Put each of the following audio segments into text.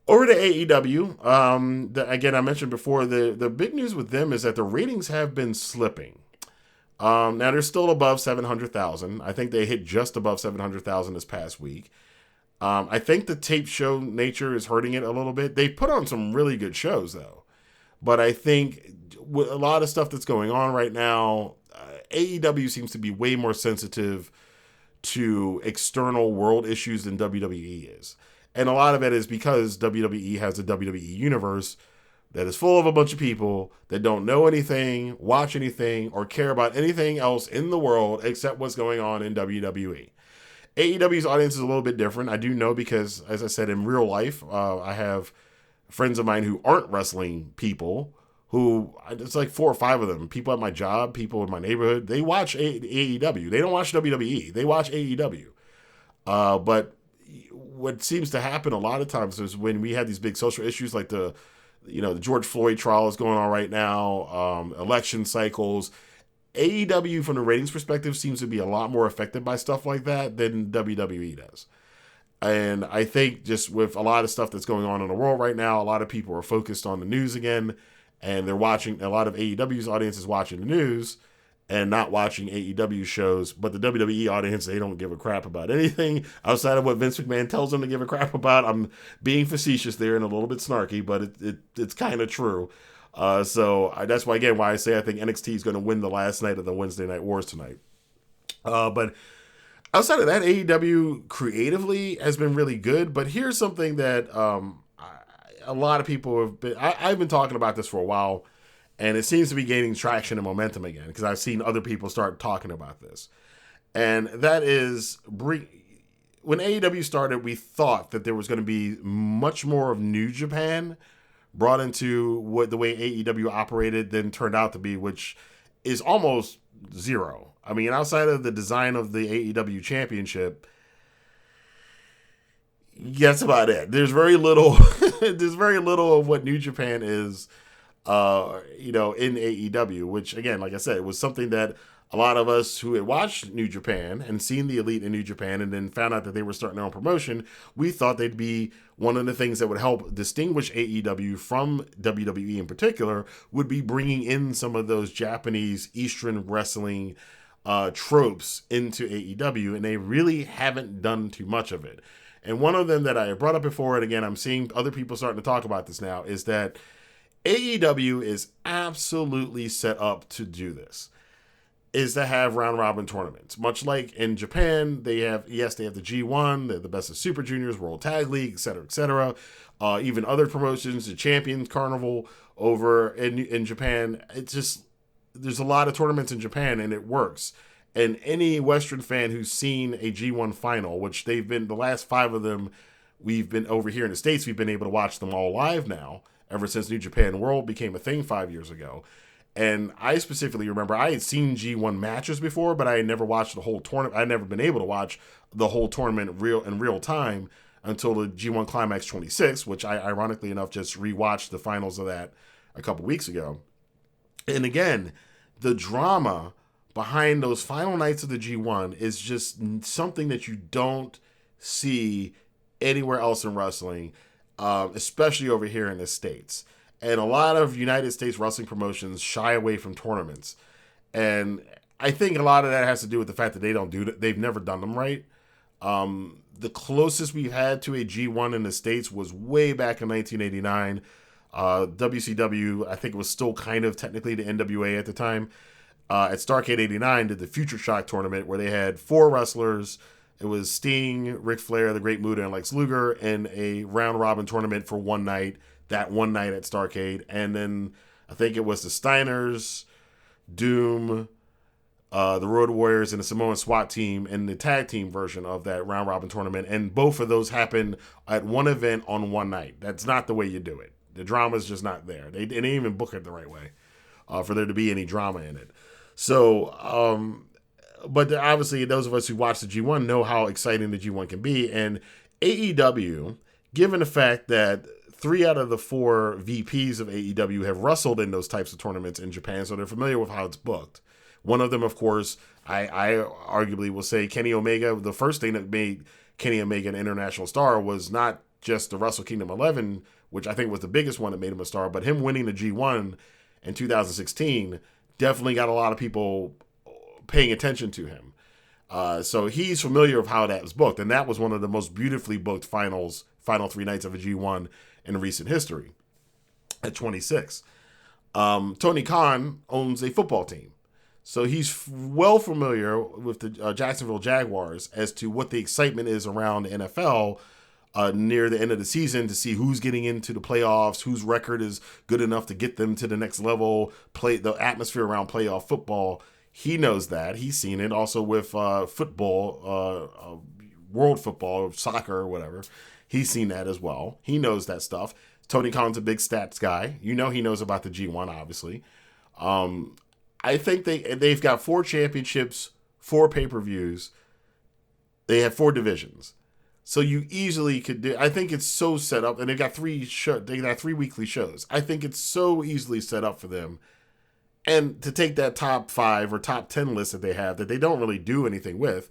Over to AEW. Again, I mentioned before the big news with them is that the ratings have been slipping. Now they're still above 700,000. I think they hit just above 700,000 this past week. I think the tape show nature is hurting it a little bit. They put on some really good shows though, but I think with a lot of stuff that's going on right now, AEW seems to be way more sensitive to external world issues than WWE is. And a lot of it is because WWE has a WWE universe that is full of a bunch of people that don't know anything, watch anything, or care about anything else in the world except what's going on in WWE. AEW's audience is a little bit different. I do know because, as I said, in real life, I have friends of mine who aren't wrestling people who, it's like four or five of them, people at my job, people in my neighborhood, they watch AEW. They don't watch WWE. They watch AEW. But what seems to happen a lot of times is when we had these big social issues like the George Floyd trial is going on right now, election cycles, AEW from the ratings perspective seems to be a lot more affected by stuff like that than WWE does. And I think just with a lot of stuff that's going on in the world right now, a lot of people are focused on the news again, and they're watching. A lot of AEW's audience is watching the news and not watching AEW shows. But the WWE audience, they don't give a crap about anything outside of what Vince McMahon tells them to give a crap about. I'm being facetious there and a little bit snarky, but it's kind of true. That's why, again, why I say I think NXT is going to win the last night of the Wednesday Night Wars tonight. But outside of that, AEW creatively has been really good. But here's something that a lot of people have been. I've been talking about this for a while, and it seems to be gaining traction and momentum again because I've seen other people start talking about this. And that is, when AEW started, we thought that there was going to be much more of New Japan brought into what the way AEW operated than turned out to be, which is almost zero. I mean, outside of the design of the AEW championship, that's about it. There's very little. There's very little of what New Japan is, in AEW. Which, again, like I said, it was something that a lot of us who had watched New Japan and seen the Elite in New Japan, and then found out that they were starting their own promotion, we thought they'd be one of the things that would help distinguish AEW from WWE in particular. Would be bringing in some of those Japanese Eastern wrestling tropes into AEW, and they really haven't done too much of it. And one of them that I brought up before, and again, I'm seeing other people starting to talk about this now, is that AEW is absolutely set up to do this, is to have round robin tournaments. Much like in Japan, they have the G1, they're the Best of Super Juniors, World Tag League, etc., etc. Even other promotions, the Champions Carnival over in Japan. It's just, there's a lot of tournaments in Japan, and it works. And any Western fan who's seen a G1 final, which they've been, the last five of them, we've been over here in the States, we've been able to watch them all live now, ever since New Japan World became a thing 5 years ago. And I specifically remember I had seen G1 matches before, but I had never watched the whole tournament. I'd never been able to watch the whole tournament in real time until the G1 Climax 26, which I, ironically enough, just rewatched the finals of that a couple weeks ago. And again, the drama behind those final nights of the G1 is just something that you don't see anywhere else in wrestling, especially over here in the States. And a lot of United States wrestling promotions shy away from tournaments. And I think a lot of that has to do with the fact that they've never done them right. The closest we've had to a G1 in the States was way back in 1989. WCW, I think it was still kind of technically the NWA at the time. At Starrcade 89 did the Future Shock tournament where they had four wrestlers. It was Sting, Ric Flair, the Great Muta, and Lex Luger in a round robin tournament for one night. That one night at Starrcade, and then I think it was the Steiners, Doom, the Road Warriors, and the Samoan SWAT team in the tag team version of that round robin tournament. And both of those happened at one event on one night. That's not the way you do it. The drama's just not there. They didn't even book it the right way for there to be any drama in it. So, but obviously those of us who watch the G1 know how exciting the G1 can be. And AEW, given the fact that 3 out of the 4 VPs of AEW have wrestled in those types of tournaments in Japan, so they're familiar with how it's booked. One of them, of course, I arguably will say Kenny Omega. The first thing that made Kenny Omega an international star was not just the Wrestle Kingdom 11, which I think was the biggest one that made him a star, but him winning the G1 in 2016 definitely got a lot of people paying attention to him. So he's familiar with how that was booked, and that was one of the most beautifully booked final 3 nights of a G1 in recent history at 26. Tony Khan owns a football team, so he's well familiar with the Jacksonville Jaguars as to what the excitement is around the NFL near the end of the season to see who's getting into the playoffs, whose record is good enough to get them to the next level, play the atmosphere around playoff football. He knows that. He's seen it also with football, world football, soccer, or whatever. He's seen that as well. He knows that stuff. Tony Khan's a big stats guy. You know he knows about the G1, obviously. I think they've got 4 championships, 4 pay-per-views. They have 4 divisions. So you easily could do. I think it's so set up, and they've got 3 weekly shows. I think it's so easily set up for them. And to take that top 5 or top 10 list that they have that they don't really do anything with,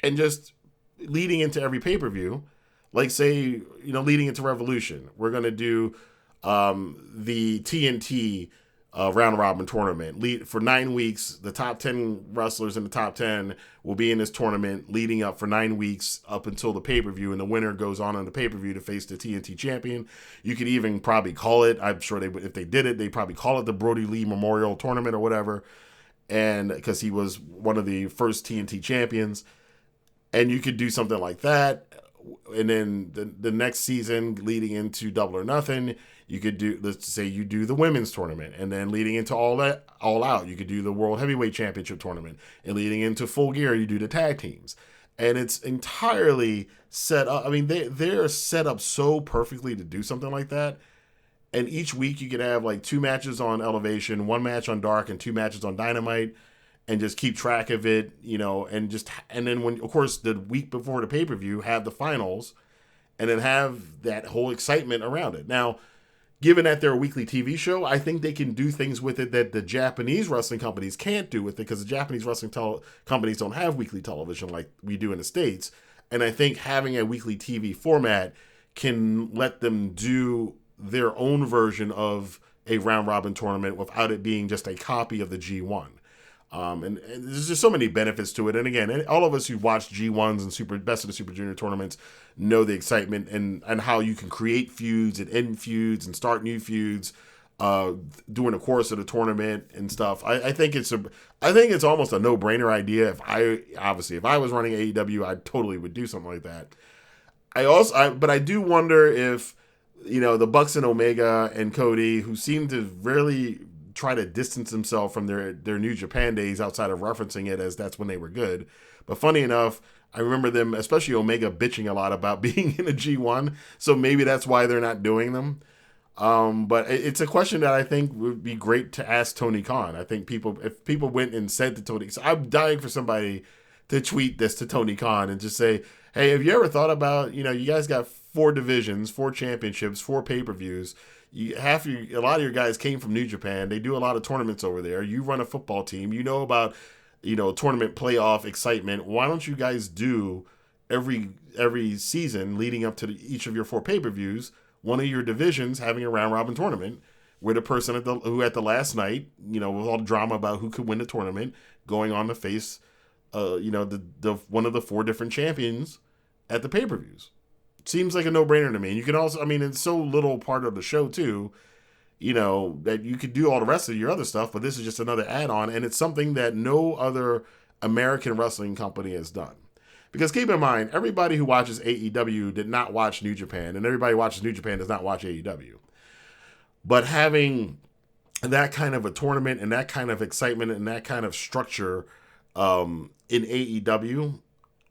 and just leading into every pay-per-view, like say, leading into Revolution, we're going to do the TNT round robin tournament. For 9 weeks, the top 10 wrestlers in the top 10 will be in this tournament leading up for 9 weeks up until the pay-per-view, and the winner goes on the pay-per-view to face the TNT champion. You could even probably call it, I'm sure if they did it, they'd probably call it the Brody Lee Memorial Tournament or whatever, and because he was one of the first TNT champions. And you could do something like that. And then the next season leading into Double or Nothing, you could do, let's say you do the women's tournament, and then leading into All Out, you could do the World Heavyweight Championship tournament, and leading into Full Gear, you do the tag teams. And it's entirely set up. I mean, they're set up so perfectly to do something like that. And each week you could have like 2 matches on Elevation, 1 match on Dark, and 2 matches on Dynamite, and just keep track of it, and then when, of course, the week before the pay-per-view, have the finals, and then have that whole excitement around it. Now, given that they're a weekly TV show, I think they can do things with it that the Japanese wrestling companies can't do with it, because the Japanese wrestling companies don't have weekly television like we do in the States. And I think having a weekly TV format can let them do their own version of a round-robin tournament without it being just a copy of the G1. And there's just so many benefits to it. And again, all of us who watch G1s and Best of the Super Junior tournaments know the excitement and how you can create feuds and end feuds and start new feuds during the course of the tournament and stuff. I think it's almost a no-brainer idea. If I was running AEW, I totally would do something like that. But I do wonder if, the Bucks and Omega and Cody, who seem to really try to distance themselves from their New Japan days outside of referencing it as that's when they were good. But funny enough, I remember them, especially Omega, bitching a lot about being in a G1. So maybe that's why they're not doing them. But it's a question that I think would be great to ask Tony Khan. I think if people went and said to Tony, so I'm dying for somebody to tweet this to Tony Khan and just say, hey, have you ever thought about, you guys got 4 divisions, 4 championships, 4 pay-per-views. A lot of your guys came from New Japan. They do a lot of tournaments over there. You run a football team. You know about, tournament playoff excitement. Why don't you guys do every season leading up to each of your 4 pay-per-views, one of your divisions having a round-robin tournament where the person who at the last night, with all the drama about who could win the tournament, going on to face, the one of the 4 different champions at the pay-per-views. Seems like a no-brainer to me. And you can also, it's so little part of the show too, that you could do all the rest of your other stuff, but this is just another add-on, and it's something that no other American wrestling company has done. Because keep in mind, everybody who watches AEW did not watch New Japan, and everybody who watches New Japan does not watch AEW. But having that kind of a tournament and that kind of excitement and that kind of structure in AEW,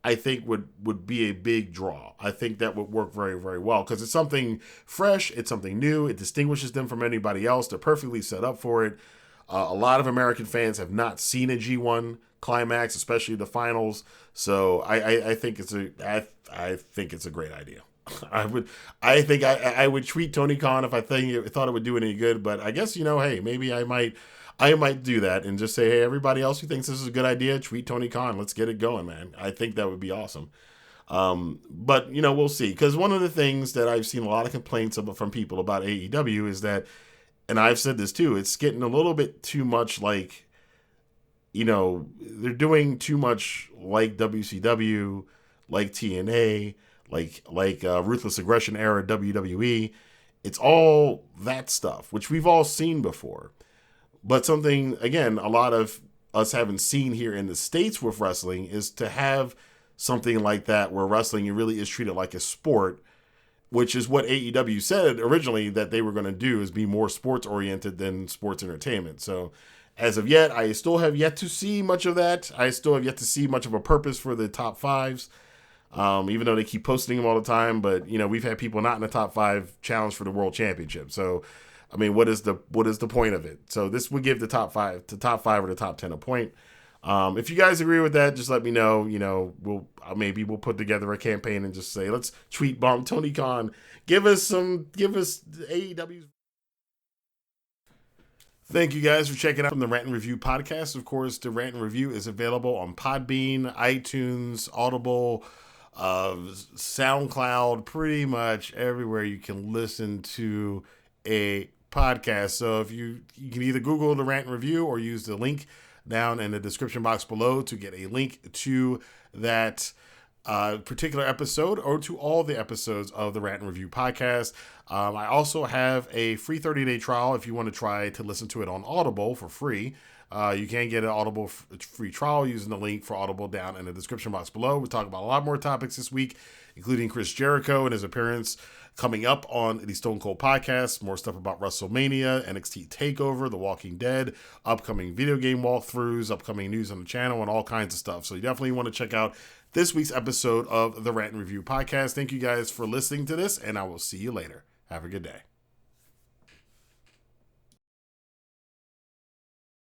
I think would be a big draw. I think that would work very, very well because it's something fresh. It's something new. It distinguishes them from anybody else. They're perfectly set up for it. A lot of American fans have not seen a G1 climax, especially the finals. So I think it's a great idea. I would tweet Tony Khan if I thought it would do any good. But I guess, hey, maybe I might do that and just say, hey, everybody else who thinks this is a good idea, tweet Tony Khan. Let's get it going, man. I think that would be awesome. But, we'll see. Because one of the things that I've seen a lot of complaints from people about AEW is that, and I've said this too, it's getting a little bit too much like, they're doing too much like WCW, like TNA, like Ruthless Aggression era WWE. It's all that stuff, which we've all seen before. But something, again, a lot of us haven't seen here in the States with wrestling is to have something like that where wrestling really is treated like a sport, which is what AEW said originally that they were going to do, is be more sports oriented than sports entertainment. So as of yet, I still have yet to see much of that. I still have yet to see much of a purpose for the top fives, even though they keep posting them all the time. But, we've had people not in the top five challenge for the world championship. So, I mean, what is the point of it? So this would give the top five or the top 10 a point. If you guys agree with that, just let me know. Maybe we'll put together a campaign and just say, let's tweet bomb Tony Khan. Give us AEW's. Thank you guys for checking out from the Rantin Review podcast. Of course, the Rantin Review is available on Podbean, iTunes, Audible, SoundCloud, pretty much everywhere you can listen to a podcast. So if you can either Google the Rantin Review or use the link down in the description box below to get a link to that particular episode or to all the episodes of the Rantin Review podcast. I also have a free 30-day trial if you want to try to listen to it on Audible for free. You can get an Audible free trial using the link for Audible down in the description box below. We're talking about a lot more topics this week, including Chris Jericho and his appearance coming up on the Stone Cold podcast, more stuff about WrestleMania, NXT TakeOver, The Walking Dead, upcoming video game walkthroughs, upcoming news on the channel, and all kinds of stuff. So you definitely want to check out this week's episode of the Rantin Review podcast. Thank you guys for listening to this, and I will see you later. Have a good day.